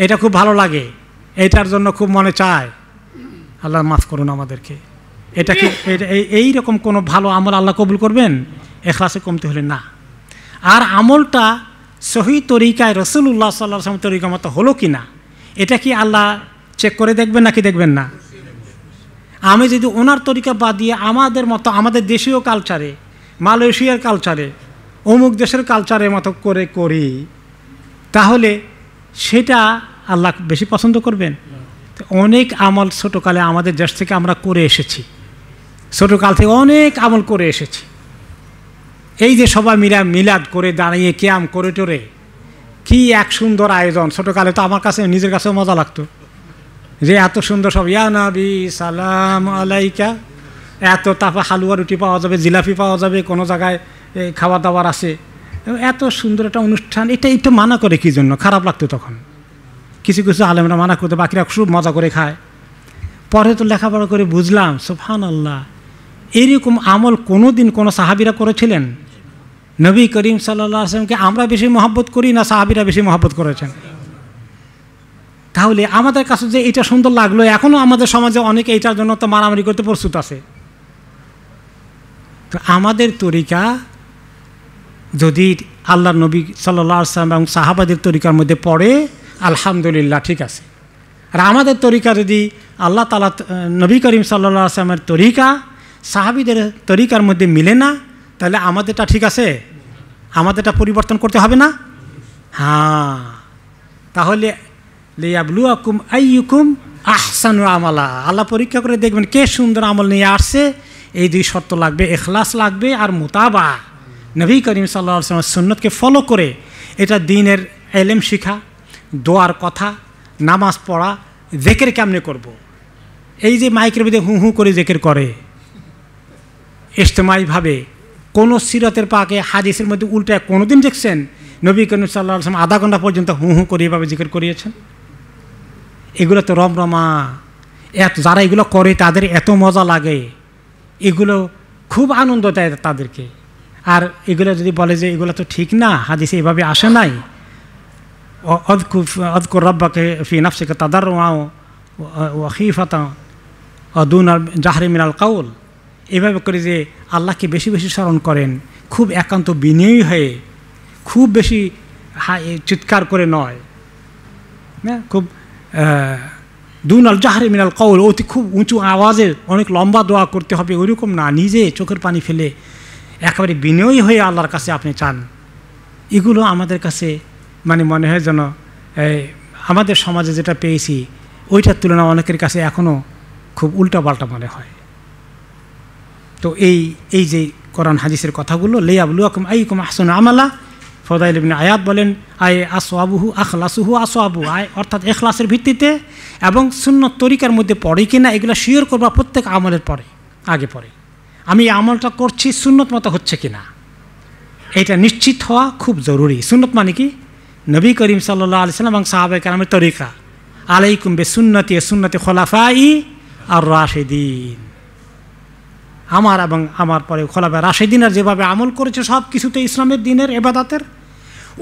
এটা খুব ভালো লাগে, এইটার জন্য খুব মনে চায়। আল্লাহ মাফ করুন আমাদেরকে। এটা কি এইরকম কোনো ভালো আমল আল্লাহ কবুল করবেন? ইখলাসে কমতে হলে না। আর আমলটা সহি তরিকায় রাসূলুল্লাহ সাল্লাল্লাহু আলাইহি ওয়াসাল্লাম তরিকা মতো হলো কি না, এটা কি আল্লাহ চেক করে দেখবেন নাকি দেখবেন না? আমি যদি ওনার তরিকা বাদ দিয়ে আমাদের মতো, আমাদের দেশীয় কালচারে, মালয়েশিয়ার কালচারে, অমুক দেশের কালচারের মতো করে করি, তাহলে সেটা আল্লাহ বেশি পছন্দ করবেন? অনেক আমল ছোটোকালে আমাদের দেশ থেকে আমরা করে এসেছি, ছোটোকাল থেকে অনেক আমল করে এসেছি। এই যে সবাই মিলাদ করে দাঁড়িয়ে কিয়াম করে টোরে, কি এক সুন্দর আয়োজন। ছোটোকালে তো আমার কাছে নিজের কাছেও মজা লাগতো যে এত সুন্দর সব ইয়া নবী সালাম আলাইকা, এত তারপর হালুয়া রুটি পাওয়া যাবে, জিলাপি পাওয়া যাবে, কোনো জায়গায় খাবার দাবার আছে, এত সুন্দর একটা অনুষ্ঠান। এটা একটু মানা করে কি জন্য? খারাপ লাগতো তখন, কিছু কিছু আলেমরা মানা করতে, বাকিরা খুব মজা করে খায়। পরে তো লেখাপড়া করে বুঝলাম সুবহানাল্লাহ, এরকম আমল কোনো দিন কোনো সাহাবীরা করেছিলেন? নবী করিম সাল্লাল্লাহু আলাইহি ওয়াসাল্লামকে আমরা বেশি মহব্বত করি না সাহাবীরা বেশি মহব্বত করেছেন? তাহলে আমাদের কাছে যে এটা সুন্দর লাগলো, এখনও আমাদের সমাজে অনেকে এটার জন্য তো মারামারি করতে প্রস্তুত আছে। তো আমাদের তরিকা যদি আল্লাহ নবী সাল্লাল্লাহু আলাইহি ওয়াসাল্লাম এবং সাহাবাদের তরিকার মধ্যে পড়ে, আলহামদুলিল্লাহ ঠিক আছে। আর আমাদের তরিকা যদি আল্লাহ তাআলা নবী করিম সাল্লাল্লাহু আলাইহি ওয়াসাল্লামের তরিকা সাহাবীদের তরিকার মধ্যে মিলে না, তাহলে আমাদেরটা ঠিক আছে, আমাদেরটা পরিবর্তন করতে হবে না? হ্যাঁ, তাহলে লিয়াবলুয়াকুম আইয়ুকুম আহসানু আমালা, আল্লাহ পরীক্ষা করে দেখবেন কে সুন্দর আমল নিয়ে আসছে। এই দুই শর্ত লাগবে, ইখলাস লাগবে আর মুতাবা, নবী করিম সাল্লাল্লাহু আলাইহি ওয়াসাল্লামের সুন্নতকে ফলো করে এটা দ্বীনের ইলম শিখা, দোয়ার কথা, নামাজ পড়া, জিকির কেমনে করব। এই যে মাইকের মধ্যে হু হু করে জিকির করে ইজতেমাইভাবে, কোনো সিরাতের পাকে হাদিসের মধ্যে উল্টা কোনোদিন দেখছেন নবী করিম সাল্লাল্লাহু আলাইহি ওয়াসাল্লাম আধা ঘন্টা পর্যন্ত হু হু করে এভাবে জিকির করিয়েছেন? এগুলো তো রমরমা, যারা এগুলো করে তাদের এত মজা লাগে, এগুলো খুব আনন্দ দেয় তাদেরকে। আর এগুলো যদি বলে যে এগুলো তো ঠিক না, হাদিসে এভাবে আসে নাই, আযকুর রাব্বাকা ফি নাফসিকা তাদাররুআন ওয়া খীফাতান ওয়া দুনাল জাহরি মিনাল কাউল, এভাবে করে যে আল্লাহকে বেশি বেশি স্মরণ করেন, খুব একান্ত বিনয়ী হয়ে, খুব বেশি চিৎকার করে নয়, না খুব দুনাল জাহরি মিনাল কাউল, অতি খুব উঁচু আওয়াজে অনেক লম্বা দোয়া করতে হবে ওইরকম না, নিজে চোখের পানি ফেলে একেবারে বিনয়ী হয়ে আল্লাহর কাছে আপনি চান। এগুলো আমাদের কাছে মানে মনে হয় যেন আমাদের সমাজে যেটা পেয়েছি ওইটার তুলনা অনেকের কাছে এখনও খুব উল্টাপাল্টা মনে হয়। তো এই যে কোরআন হাদিসের কথাগুলো, লিয়াবলুয়াকুম আইয়ুকুম আহসানু আমালা, ফুদাইল ইবনে আয়াদ বলেন আয় আসওয়াবুহু আখলাসুহু আসওয়াবু, আয় অর্থাৎ ইখলাসের ভিত্তিতে এবং সুন্নত তরিকার মধ্যে পড়ে কিনা এগুলো শিওর করবা প্রত্যেক আমলের পরে, আগে পরে আমি আমলটা করছি সুন্নত মতো হচ্ছে কিনা, এটা নিশ্চিত হওয়া খুব জরুরি। সুন্নত মানে কি? নবী করিম সাল্লাল্লাহু আলাইহি সাল্লাম এবং সাহাবায়ে কেরামের তরিকা, আলাইকুম বিসুন্নতি সুন্নতি খোলাফাই আর রাশিদিন, আমার এবং আমার পরে খোলাফায়ে রাশিদিনের যেভাবে আমল করেছে সব কিছুতে ইসলামের দিনের ইবাদতের,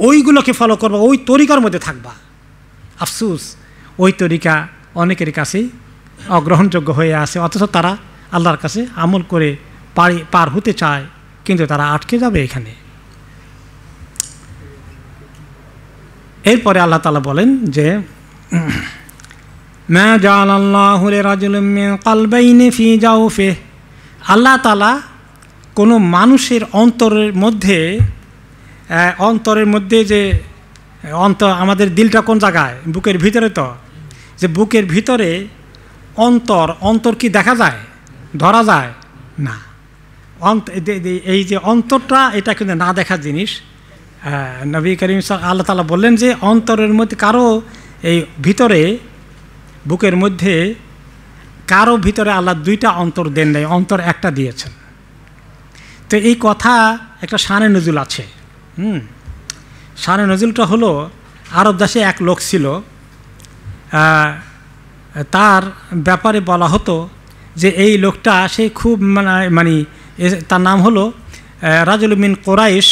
ওইগুলোকে ফলো করবা, ওই তরিকার মধ্যে থাকবা। আফসোস ওই তরিকা অনেকের কাছেই অগ্রহণযোগ্য হয়ে আছে, অথচ তারা আল্লাহর কাছে আমল করে পার হতে চায়, কিন্তু তারা আটকে যাবে এখানে। এরপরে আল্লাহ তাআলা বলেন যে মা জাআলাল্লাহু লিরাজুলিন মিন কলবাইনি ফি জাওফিহি, আল্লাহ তাআলা কোনো মানুষের অন্তরের মধ্যে যে আমাদের দিলটা কোন জায়গায়, বুকের ভিতরে, তো যে বুকের ভিতরে অন্তর কি দেখা যায়, ধরা যায় না। এই যে অন্তরটা, এটা কিন্তু না দেখার জিনিস। নবী করিম আল্লাহ তাআলা বললেন যে অন্তরের মধ্যে কারো এই ভিতরে, বুকের মধ্যে কারো ভিতরে আল্লাহ দুইটা অন্তর দেন নাই, অন্তর একটা দিয়েছেন। তো এই কথা একটা শানে নজুল আছে। শানে নজুলটা হলো, আরব দেশে এক লোক ছিল, তার ব্যাপারে বলা হতো যে এই লোকটা সে খুব মানে তার নাম হলো রাজুল মিন কোরাইশ,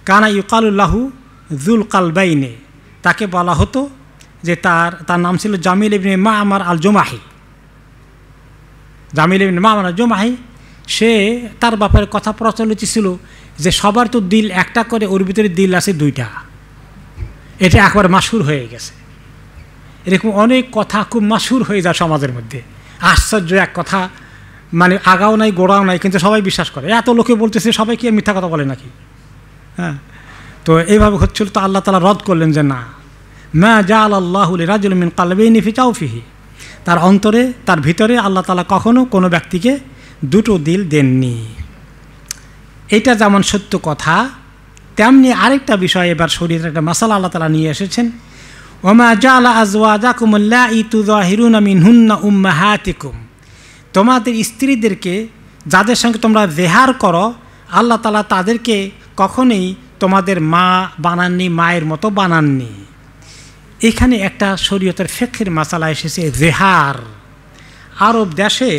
কানা ইউকালুল্লাহু যুল কালবাইনে। তাকে বলা হতো যে তার নাম ছিল জামিল ইবনে মা'মার আল জুমাহি। জামিল ইবনে মা'মার আল জুমাহি, সে তার ব্যাপারে কথা প্রচলিত ছিল যে সবার তো দিল একটা করে, ওর ভিতরে দিল আছে দুইটা। এটা একবার মাশহুর হয়ে গেছে। এরকম অনেক কথা খুব মাশহুর হয়ে যায় সমাজের মধ্যে। আশ্চর্য এক কথা, মানে আগাও নাই গোড়াও নাই, কিন্তু সবাই বিশ্বাস করে। এত লোকে বলতেছে, সবাই কি মিথ্যা কথা বলে নাকি? হ্যাঁ, তো এইভাবে হচ্ছিল। তো আল্লাহ তাআলা রদ করলেন যে না, মা জাআলাল্লাহু লিরাজুলিন মিন কলবাইনি ফি জাওফিহি, তার অন্তরে, তার ভিতরে আল্লাহ তাআলা কখনো কোনো ব্যক্তিকে দুটো দিল দেননি। এটা যেমন সত্য কথা, তেমনি আরেকটা বিষয় এবার শরীরের একটা মাসালা আল্লাহ তাআলা নিয়ে এসেছেন। ওমা জাআলা আজওয়াজাকুম আল্লাতী তুযাহিরুনা মিনহুন্না উম্মাহাতিকুম, তোমাদের স্ত্রীদেরকে যাদের সঙ্গে তোমরা জেহার করো, আল্লাহ তাআলা তাদেরকে কখনোই তোমাদের মা বানাননি, মায়ের মতো বানাননি। এখানে একটা শরীয়তের ফিকহের মাসালা এসেছে, জেহার। আরব দেশে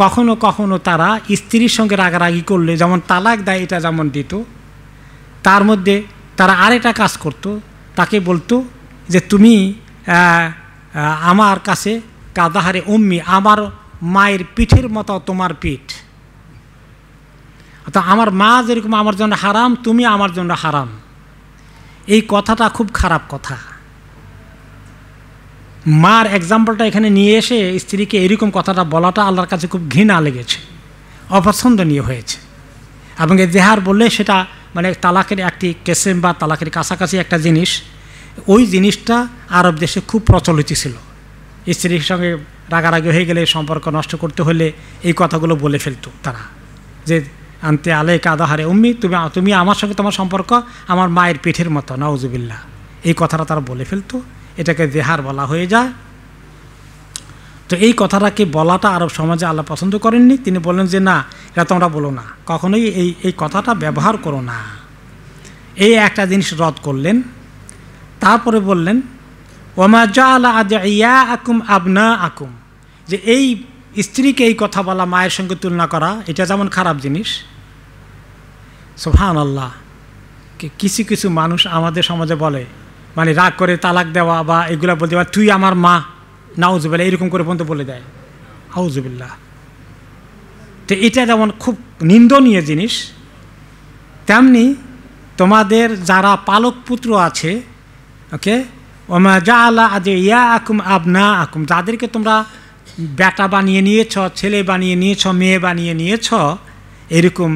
কখনো কখনো তারা স্ত্রীর সঙ্গে রাগারাগি করলে যেমন তালাক দেয়, এটা যেমন দিত, তার মধ্যে তারা আরেকটা কাজ করত, তাকে বলতো যে তুমি আমার কাছে কাদাহারে উম্মি, আমার মায়ের পিঠের মতো তোমার পিঠ, অর্থাৎ আমার মা যেরকম আমার জন্য হারাম, তুমি আমার জন্য হারাম। এই কথাটা খুব খারাপ কথা। মার এক্সাম্পলটা এখানে নিয়ে এসে স্ত্রীকে এরকম কথাটা বলাটা আল্লাহর কাছে খুব ঘৃণা লেগেছে, অপছন্দনীয় হয়েছে। এবং এই জেহার বললে সেটা মানে তালাকের একটি কেসেম বা তালাকের কাছাকাছি একটা জিনিস। ওই জিনিসটা আরব দেশে খুব প্রচলিত ছিল। স্ত্রীর সঙ্গে রাগারাগি হয়ে গেলে, সম্পর্ক নষ্ট করতে হলে এই কথাগুলো বলে ফেলতো তারা, যে আনতে আলাই কাদাহারে উম্মি, তুমি আমার সঙ্গে তোমার সম্পর্ক আমার মায়ের পিঠের মতো, নাউজুবিল্লাহ। এই কথাটা তারা বলে ফেলতো, এটাকে জেহার বলা হয়ে যায়। তো এই কথাটাকে বলাটা আরব সমাজে আল্লাহ পছন্দ করেননি। তিনি বললেন যে না, এটা তোমরা বলো না, কখনোই এই কথাটা ব্যবহার করো না। এই একটা জিনিস রদ করলেন। তারপরে বললেন ওমা জাআলা আদিয়াআকুম আবনাআকুম, যে এই স্ত্রীকে এই কথা বলা, মায়ের সঙ্গে তুলনা করা, এটা যেমন খারাপ জিনিস। সুবহানাল্লাহ, কিছু কিছু মানুষ আমাদের সমাজে বলে, মানে রাগ করে তালাক দেওয়া বা এগুলা বলতে পারে, তুই আমার মা, নাউজুবিল্লাহ, এরকম করে পর্যন্ত বলে দেয়, আউজুবিল্লাহ। তো এটা যেমন খুব নিন্দনীয় জিনিস, তেমনি তোমাদের যারা পালক পুত্র আছে, ওকে, ওমা জাআলা আদিয়াআকুম আবনাআকুম, যাদেরকে তোমরা বেটা বানিয়ে নিয়েছ, ছেলে বানিয়ে নিয়েছ, মেয়ে বানিয়ে নিয়েছ, এরকম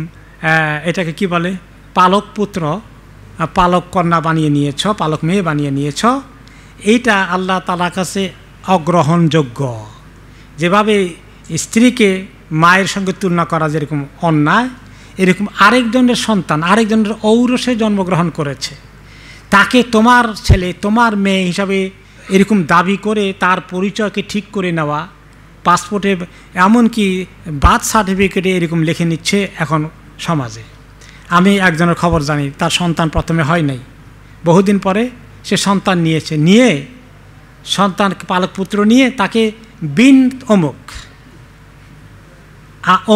এটাকে কি বলে, পালক পুত্র, পালক কন্যা বানিয়ে নিয়েছ, পালক মেয়ে বানিয়ে নিয়েছ, এইটা আল্লাহ তাআলার কাছে অগ্রহণযোগ্য। যেভাবে স্ত্রীকে মায়ের সঙ্গে তুলনা করা যেরকম অন্যায়, এরকম আরেকজনের সন্তান, আরেকজনের ঔরসে জন্মগ্রহণ করেছে, তাকে তোমার ছেলে, তোমার মেয়ে হিসাবে এরকম দাবি করে তার পরিচয়কে ঠিক করে নেওয়া, পাসপোর্টে এমনকি বার্থ সার্টিফিকেটে এরকম লিখে নিচ্ছে এখন সমাজে। আমি একজনের খবর জানি, তার সন্তান প্রথমে হয় নাই, বহুদিন পরে সে সন্তান নিয়েছে, নিয়ে সন্তান পালক পুত্র নিয়ে তাকে বিন অমুক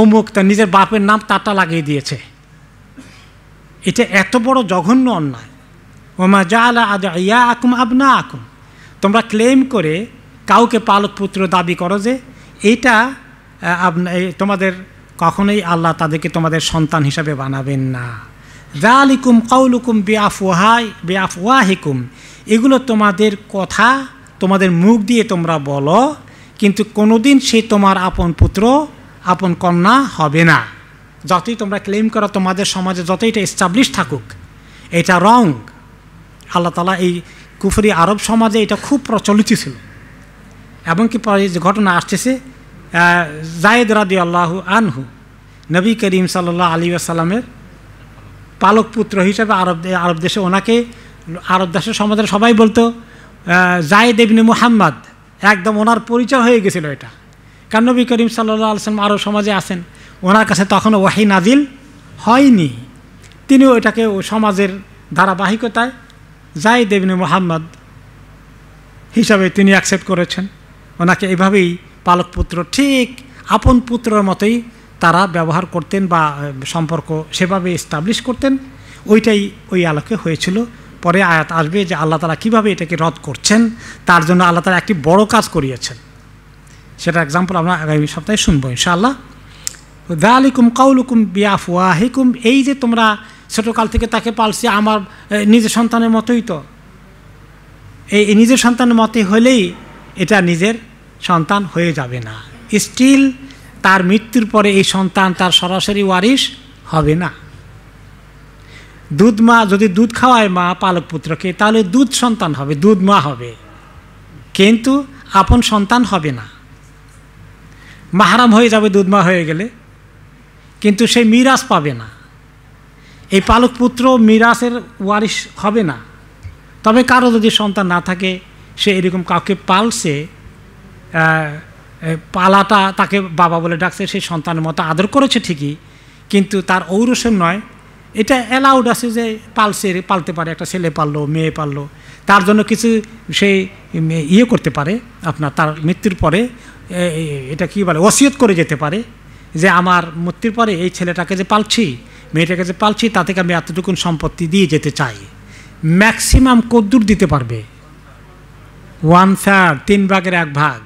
অমুক তার নিজের বাপের নাম তারটা লাগিয়ে দিয়েছে। এটা এত বড় জঘন্য অন্যায়। ওমা জাআলা আদইয়াকুম আবনাআকুম, তোমরা ক্লেম করে কাউকে পালক পুত্র দাবি করো যে এইটা তোমাদের, কখনোই আল্লাহ তাদেরকে তোমাদের সন্তান হিসাবে বানাবেন না। যালিকুম কাউলুকুম বিআফওয়াহিকুম, এগুলো তোমাদের কথা, তোমাদের মুখ দিয়ে তোমরা বলো, কিন্তু কোনোদিন সে তোমার আপন পুত্র আপন কন্যা হবে না। যতই তোমরা ক্লেম করো, তোমাদের সমাজে যতই এটা এস্টাবলিশ থাকুক, এটা রং। আল্লাহ তাআলা এই কুফরি আরব সমাজে এটা খুব প্রচলিত ছিল। এমনকি পরে যে ঘটনা আসতেছে, যায়েদ রাদিয়াল্লাহু আনহু নবী করিম সাল্লাল্লাহু আলাইহি ওয়াসাল্লামের পালক পুত্র হিসেবে আরব দেশে ওনাকে, আরব দেশের সমাজের সবাই বলতো যায়েদ ইবনে মুহাম্মদ, একদম ওনার পরিচয় হয়ে গেছিল এটা। কারণ নবী করিম সাল্লাল্লাহু আলাইহি ওয়াসাল্লাম আরব সমাজে আছেন, ওনার কাছে তখনও ওয়াহি নাজিল হয়নি, তিনিও এটাকে সমাজের ধারাবাহিকতায় যায়েদ ইবনে মুহাম্মদ হিসাবে তিনি অ্যাকসেপ্ট করেছেন। ওনাকে এভাবেই পালক পুত্র, ঠিক আপন পুত্রের মতোই তারা ব্যবহার করতেন বা সম্পর্ক সেভাবে এস্টাবলিশ করতেন। ওইটাই ওই আলোকে হয়েছিল। পরে আয়াত আসবে যে আল্লাহ তাআলা কীভাবে এটাকে রদ করছেন, তার জন্য আল্লাহ তাআলা একটি বড় কাজ করিয়েছেন। সেটা এক্সাম্পল আমরা আগামী সপ্তাহে শুনবো ইনশাআল্লাহ। যালিকুম কাউলুকুম বিআফওয়াহিকুম, এই যে তোমরা ছোটোকাল থেকে তাকে পালছি আমার নিজের সন্তানের মতোই, তো এই নিজের সন্তানের মতোই হলেই এটা নিজের সন্তান হয়ে যাবে না। স্টিল তার মৃত্যুর পরে এই সন্তান তার সরাসরি ওয়ারিশ হবে না। দুধ মা যদি দুধ খাওয়ায় মা পালক পুত্রকে, তাহলে দুধ সন্তান হবে, দুধ মা হবে, কিন্তু আপন সন্তান হবে না। মাহরাম হয়ে যাবে দুধ মা হয়ে গেলে, কিন্তু সে মিরাস পাবে না। এই পালক পুত্র মিরাসের ওয়ারিশ হবে না। তবে কারো যদি সন্তান না থাকে, সে এরকম কাউকে পালছে, পালাটা তাকে বাবা বলে ডাকছে, সেই সন্তানের মতো আদর করেছে ঠিকই, কিন্তু তার ঔরসের নয়, এটা অ্যালাউড আছে যে পালছে, পালতে পারে, একটা ছেলে পাললো, মেয়ে পাললো, তার জন্য কিছু সে ইয়ে করতে পারে, আপনার তার মৃত্যুর পরে এটা কী বলে, ওসিয়ত করে যেতে পারে যে আমার মৃত্যুর পরে এই ছেলেটাকে যে পালছি, মেয়েটাকে যে পালছি, তা থেকে আমি এতটুকুন সম্পত্তি দিয়ে যেতে চাই। ম্যাক্সিমাম কদ্দুর দিতে পারবে, 1/3, 3/1,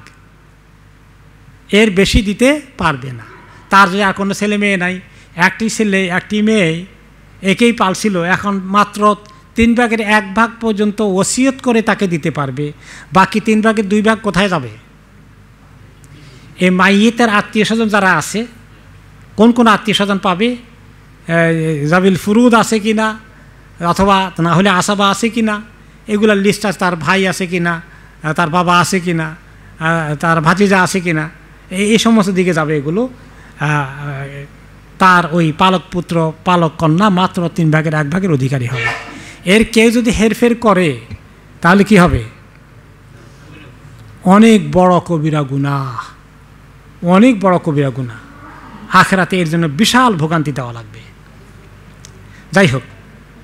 এর বেশি দিতে পারবে না। তার যদি আর কোনো ছেলে মেয়ে নাই, একটি ছেলে একটি মেয়ে একেই পালছিল, এখন মাত্র 3/1 পর্যন্ত ওসিয়ত করে তাকে দিতে পারবে, বাকি 3/2 কোথায় যাবে? এই মাইয়েতের আত্মীয় স্বজন যারা আছে, কোন কোন আত্মীয় স্বজন পাবে, জাবিল ফুরুদ আছে কি না, অথবা না হলে আসাবা আছে কি না, এগুলোর লিস্ট আছে, তার ভাই আছে কি না, তার বাবা আছে কি না, তার ভাতিজা আছে কি না, এই সমস্ত দিকে যাবে এগুলো। তার ওই পালক পুত্র পালক কন্যা মাত্র 3/1 অধিকারী হবে। এর কেউ যদি হেরফের করে তাহলে কি হবে? অনেক বড় কবিরা গুনাহ, অনেক বড় কবিরা গুনাহ। আখিরাতে এর জন্য বিশাল ভোগান্তি দেওয়া লাগবে। যাই হোক,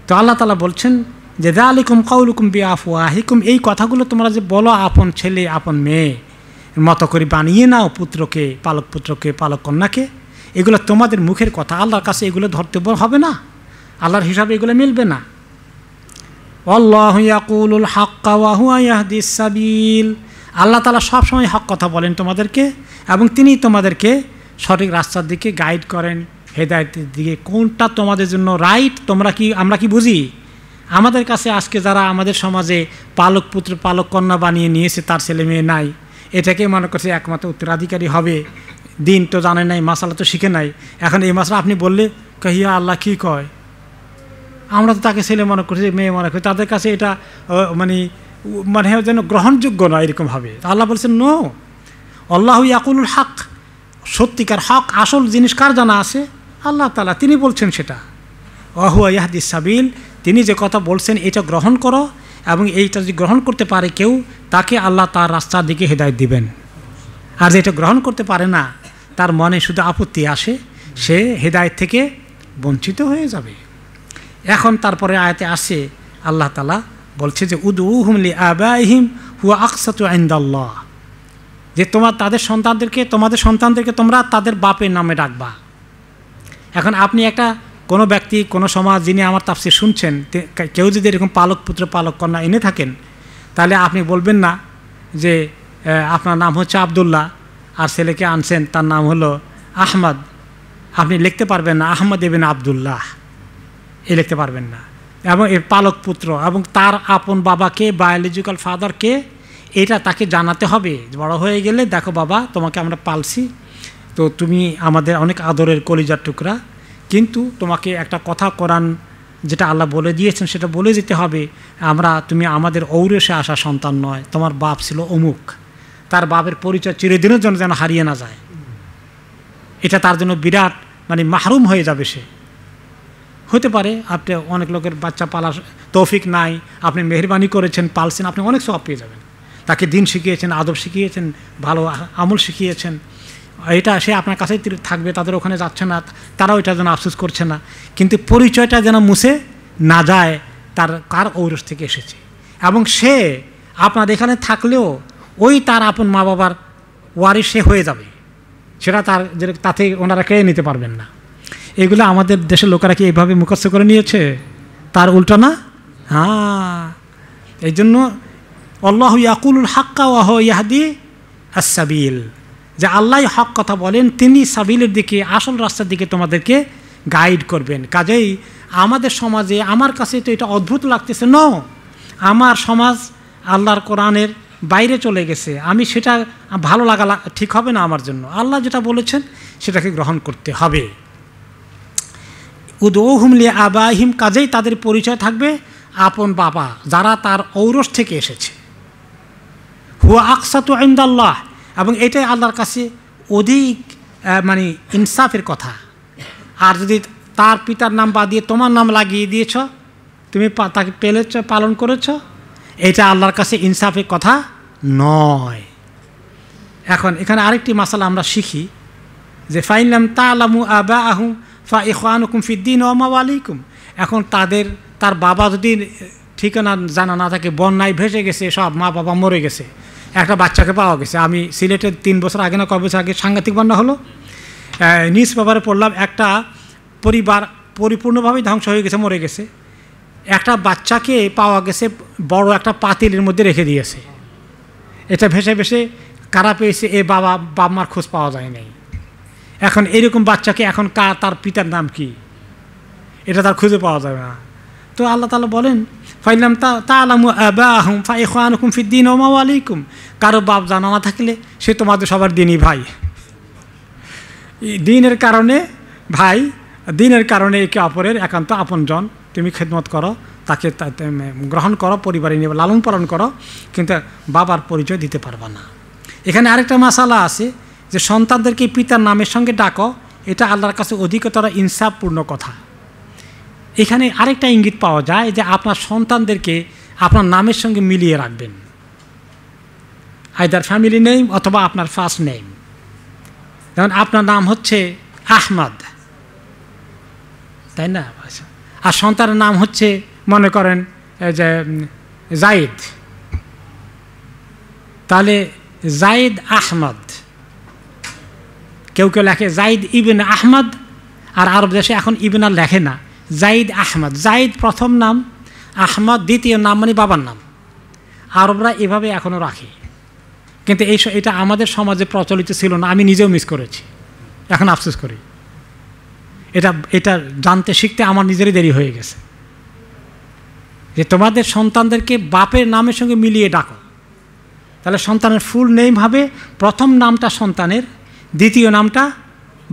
তো আল্লাহ তাআলা বলছেন যে যালিকুম কাউলুকুম বিআফওয়াহিকুম, এই কথাগুলো তোমরা যে বলো আপন ছেলে আপন মেয়ে মতো করে বানিয়ে নাও পুত্রকে, পালক পুত্রকে, পালক কন্যাকে, এগুলো তোমাদের মুখের কথা, আল্লাহর কাছে এগুলো ধরতে হবে না, আল্লাহর হিসাবে এগুলো মিলবে না। আল্লাহু ইয়াকুলুল হাক্কা ওয়া হুয়া ইয়াহদিস সাবিল, আল্লাহ তাআলা সবসময় হক কথা বলেন তোমাদেরকে, এবং তিনি তোমাদেরকে সঠিক রাস্তার দিকে গাইড করেন, হেদায়েতের দিকে। কোনটা তোমাদের জন্য রাইট, আমরা কি বুঝি? আমাদের কাছে আজকে যারা আমাদের সমাজে পালক পুত্র পালক কন্যা বানিয়ে নিয়েছে, তার ছেলে মেয়ে নাই, এটাকে মনে করছে একমাত্র উত্তরাধিকারী হবে। দিন তো জানে নাই, মাসালা তো শিখে নাই। এখন এই মাসালা আপনি বললে কহিয়া আল্লাহ কি কয়, আমরা তো তাকে ছেলে মনে করছি, মেয়ে মনে করি, তাদের কাছে এটা মানে যেন গ্রহণযোগ্য নয়, এরকম হবে। আল্লাহ বলছেন নো, আল্লাহু ইয়াকুলুল হক, সত্যিকার হক আসল জিনিস কার জানা আছে? আল্লাহ তাআলা, তিনি বলছেন সেটা। ওয়া হুয়া ইয়াহদিস সাবিল, তিনি যে কথা বলছেন এটা গ্রহণ করো, এবং এইটা যদি গ্রহণ করতে পারে কেউ, তাকে আল্লাহ তার রাস্তার দিকে হেদায়েত দিবেন। আর যেটা গ্রহণ করতে পারে না, তার মনে শুধু আপত্তি আসে, সে হেদায়েত থেকে বঞ্চিত হয়ে যাবে। এখন তারপরে আয়াতে আসে আল্লাহ তাআলা বলছে যে উদউহুম লিআবাইহিম হুয়া আকসাতু ইনদাল্লাহ, যে তোমাদের সন্তানদেরকে তোমরা তাদের বাপের নামে ডাকবা। এখন আপনি কোনো ব্যক্তি, কোনো সমাজ, যিনি আমার তাফসীর শুনছেন, কেউ যদি এরকম পালক পুত্র পালক কন্যা এনে থাকেন, তাহলে আপনি বলবেন না যে আপনার নাম হচ্ছে আব্দুল্লাহ আর ছেলেকে আনছেন তার নাম হলো আহমদ। আপনি লিখতে পারবেন না আহমদ ইবনে আব্দুল্লাহ, লিখতে পারবেন না। এবং এর পালক পুত্র এবং তার আপন বাবাকে, বায়োলজিক্যাল ফাদারকে, এটা তাকে জানাতে হবে। বড় হয়ে গেলে, দেখো বাবা, তোমাকে আমরা পালছি, তো তুমি আমাদের অনেক আদরের কলিজার টুকরা, কিন্তু তোমাকে একটা কথা কোরআন যেটা আল্লাহ বলে দিয়েছেন সেটা বলে যেতে হবে, তুমি আমাদের ঔরসে আসা সন্তান নয়, তোমার বাপ ছিল অমুক। তার বাপের পরিচয় চিরদিনের জন্য যেন হারিয়ে না যায়। এটা তার জন্য বিরাট মাহরুম হয়ে যাবে সে। হতে পারে আপনি অনেক লোকের বাচ্চা পালার তৌফিক নাই, আপনি মেহরবানি করেছেন, পালছেন, আপনি অনেক সওয়াব পেয়ে যাবেন। তাকে দিন শিখিয়েছেন, আদব শিখিয়েছেন, ভালো আমল শিখিয়েছেন, এটা সে আপনার কাছেই থাকবে, তাদের ওখানে যাচ্ছে না, তারাও এটা যেন আফসোস করছে না। কিন্তু পরিচয়টা যেন মুছে না যায় কার ঔরস থেকে এসেছে। এবং সে আপনার এখানে থাকলেও তার আপন মা বাবার ওয়ারিশ সে হয়ে যাবে, সেটা তাতে ওনারা কেড়ে নিতে পারবেন না। এগুলো আমাদের দেশের লোকেরা কি এইভাবে মুখস্থ করে নিয়েছে? তার উল্টো না? হ্যাঁ, এই জন্য আল্লাহু ইয়াকুলুল হাক্কা ওয়া হুয়া ইয়াহদি আস-সাবিল, যে আল্লাহ হক কথা বলেন, তিনি সাবিলের দিকে, আসল রাস্তার দিকে তোমাদেরকে গাইড করবেন। কাজেই আমাদের সমাজে, আমার কাছে তো এটা অদ্ভুত লাগতেছে, আমার সমাজ আল্লাহর কোরআনের বাইরে চলে গেছে, আমি সেটা ভালো লাগা ঠিক হবে না আমার জন্য। আল্লাহ যেটা বলেছেন সেটাকে গ্রহণ করতে হবে। উদউহুম লিআবাইহিম, কাজেই তাদের পরিচয় থাকবে আপন বাবা, যারা তার ঔরস থেকে এসেছে। হুয়া আকসাতু ইনদাল্লাহ, এবং এটাই আল্লাহর কাছে অধিক ইনসাফের কথা। আর যদি তার পিতার নাম বাদ দিয়ে তোমার নাম লাগিয়ে দিয়েছ, তুমি তাকে পেলেছ, পালন করেছ, এটা আল্লাহর কাছে ইনসাফের কথা নয়। এখন এখানে আরেকটি মাসালা আমরা শিখি যে ফাইন লাম তা'লামু আবাআহুম ফা ইখওয়ানুকুম ফিদ্দীন ওয়া মাওয়ালিকুম। এখন তার বাবা যদি ঠিকানা জানা না থাকে, বন্যায় ভেসে গেছে, সব মা বাবা মরে গেছে, একটা বাচ্চাকে পাওয়া গেছে। আমি সিলেটে 3 বছর আগে না কয় বছর আগে সাংঘাতিক বন্যা হলো, নিউজ পেপারে পড়লাম একটা পরিবার পরিপূর্ণভাবে ধ্বংস হয়ে গেছে, মরে গেছে। একটা বাচ্চাকে পাওয়া গেছে বড় একটা পাতিলের মধ্যে রেখে দিয়েছে। এটা ভেসে ভেসে কারা পেয়েছে, বাবা মার খোঁজ পাওয়া যায় নাই। এখন এরকম বাচ্চাকে এখন তার পিতার নাম কি, এটা তার খুঁজে পাওয়া যাবে না। তো আল্লাহ তাআলা বলেন ফাইলাম তা'লামু আবাআহুম ফা ইখওয়ানুকুম ফিদ্দীন ওয়া মাওয়ালিকুম, কারো বাপ জানা না থাকলে সে তোমাদের সবার দিনই ভাই। দিনের কারণে ভাই, দিনের কারণে একে অপরের একান্ত আপনজন। তুমি খেদমত করো, তাকে গ্রহণ করো, পরিবারে নিয়ে লালন পালন করো, কিন্তু বাবার পরিচয় দিতে পারবা না। এখানে আরেকটা মাসালা আছে যে সন্তানদেরকে পিতার নামের সঙ্গে ডাকো, এটা আল্লাহর কাছে অধিকতর ইনসাফপূর্ণ কথা। এখানে আরেকটা ইঙ্গিত পাওয়া যায় যে আপনার সন্তানদেরকে আপনার নামের সঙ্গে মিলিয়ে রাখবেন, আইদার ফ্যামিলি নেম অথবা আপনার ফার্স্ট নেম। যেমন আপনার নাম হচ্ছে আহমদ, তাই না? আর সন্তানের নাম হচ্ছে মনে করেন যে জাইদ, তাহলে জাইদ আহমদ। কেউ লেখে জাইদ ইবনে আহমদ, আর আরব দেশে এখন ইবন আর লেখে না, জাইদ আহমদ। জাইদ প্রথম নাম, আহমদ দ্বিতীয় নাম, বাবার নাম। আরবরা এভাবে এখনও রাখে, কিন্তু এটা আমাদের সমাজে প্রচলিত ছিল না। আমি নিজেও মিস করেছি, এখন আফসোস করি। এটা জানতে শিখতে আমার নিজেরই দেরি হয়ে গেছে যে তোমাদের সন্তানদেরকে বাপের নামের সঙ্গে মিলিয়ে ডাকো। তাহলে সন্তানের ফুল নেম হবে, প্রথম নামটা সন্তানের, দ্বিতীয় নামটা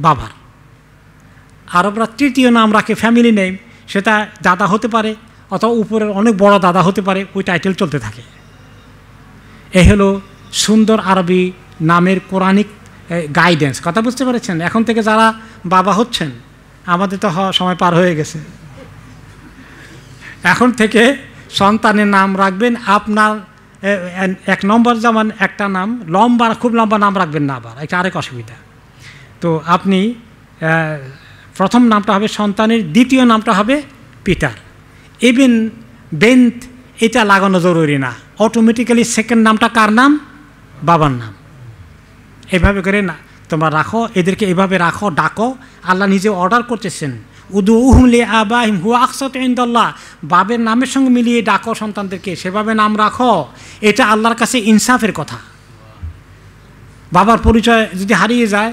বাবার। আরবরা তৃতীয় নাম রাখে ফ্যামিলি নেম, সেটা দাদা হতে পারে অথবা উপরের অনেক বড় দাদা হতে পারে, ওই টাইটেল চলতে থাকে। এ হলো সুন্দর আরবি নামের কোরআনিক গাইডেন্স। কথা বুঝতে পেরেছেন? এখন থেকে যারা বাবা হচ্ছেন, আমাদের তো সময় পার হয়ে গেছে, এখন থেকে সন্তানের নাম রাখবেন আপনার 1 নম্বর, যেমন একটা নাম লম্বা, খুব লম্বা নাম রাখবেন না, আবার এটা আরেক অসুবিধা। তো আপনি প্রথম নামটা হবে সন্তানের, দ্বিতীয় নামটা হবে পিতার। ইবন বেন্ত এটা লাগানো জরুরি না, অটোমেটিক্যালি সেকেন্ড নামটা কার নাম? বাবার নাম। এভাবে করে না তোমরা রাখো, এদেরকে এভাবে রাখো, ডাকো। আল্লাহ নিজে অর্ডার করতেছেন, উদউহুম লিআবাইহিম হুয়া আকসাতু ইনদাল্লাহ, বাবের নামের সঙ্গে মিলিয়ে ডাকো সন্তানদেরকে, সেভাবে নাম রাখো। এটা আল্লাহর কাছে ইনসাফের কথা। বাবার পরিচয় যদি হারিয়ে যায়,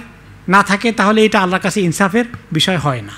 না থাকে, তাহলে এটা আল্লাহর কাছে ইনসাফের বিষয় হয় না।